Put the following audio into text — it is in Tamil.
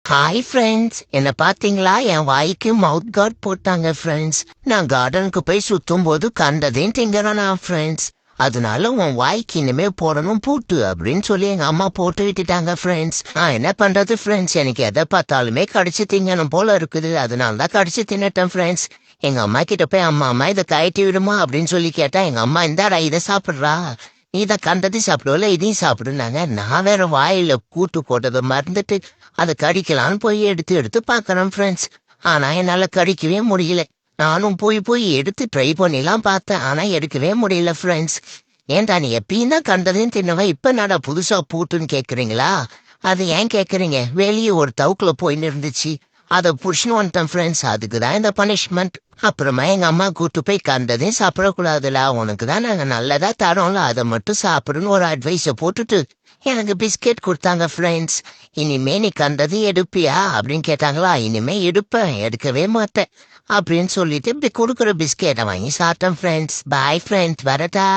ஹாய் ஃப்ரெண்ட்ஸ், என்ன பாத்தீங்களா? என் வாய்க்கு மவுத் கார்ட் போட்டாங்க ஃப்ரெண்ட்ஸ். நான் கார்டனுக்கு போய் சுத்தும் போது கண்டதையும் திங்கறானா ஃப்ரெண்ட்ஸ். அதனால உன் வாய்க்கு இனிமே போடணும் பூட்டு அப்படின்னு சொல்லி எங்க அம்மா போட்டு விட்டுட்டாங்க ஃப்ரெண்ட்ஸ். நான் என்ன பண்றது ஃப்ரெண்ட்ஸ், எனக்கு எதை பார்த்தாலுமே கடிச்சு திங்கணும் போல இருக்குது. அதனால தான் கடிச்சு தின்னுட்டேன் ஃப்ரெண்ட்ஸ். எங்க அம்மா கிட்ட போய் அம்மா இதை கழட்டி விடுமா அப்படின்னு சொல்லி கேட்டா எங்க அம்மா இந்தாடா இதை சாப்பிடுறா, நீ தான் கண்டதை சாப்பிடுவல இதையும் சாப்பிடுனாங்க. நான் வேற வாயில கூட்டு போட்டதை மறந்துட்டு அதை கடிக்கலான்னு போய் எடுத்து எடுத்து பார்க்கறேன் ஃப்ரெண்ட்ஸ். ஆனா என்னால கடிக்கவே முடியல. நானும் போய் போய் எடுத்து ட்ரை பண்ணிலாம் பார்த்தேன். ஆனா எடுக்கவே முடியல ஃப்ரெண்ட்ஸ். ஏன்டா நீ எப்பயும் தான் கண்டதையும் தின்னவ, இப்ப என்னடா புதுசா பூட்டுன்னு கேக்குறீங்களா? அது ஏன் கேக்குறீங்க? வெளியே ஒரு தவுக்குல போயின்னு இருந்துச்சு, அதை புடிச்சுன்னு வந்துட்டேன் ஃப்ரெண்ட்ஸ். அதுக்கு தான் இந்த பனிஷ்மெண்ட். அப்புறமா எங்க அம்மா கூட்டு போய் கண்டதையும் சாப்பிடக்கூடாதுல, உனக்கு தான் நாங்க நல்லதா தரோம்ல, அதை மட்டும் சாப்பிடுன்னு ஒரு அட்வைஸை போட்டுட்டு எனக்கு பிஸ்கெட் கொடுத்தாங்க ஃப்ரெண்ட்ஸ். இனிமே நீ கண்டது எடுப்பியா அப்படின்னு கேட்டாங்களா? இனிமே எடுப்பேன், எடுக்கவே மாட்டேன் அப்படின்னு சொல்லிட்டு இப்படி கொடுக்குற பிஸ்கெட்டை வாங்கி சாப்பிட்டேன் ஃப்ரெண்ட்ஸ். பாய் ஃப்ரெண்ட்ஸ், வரட்டா?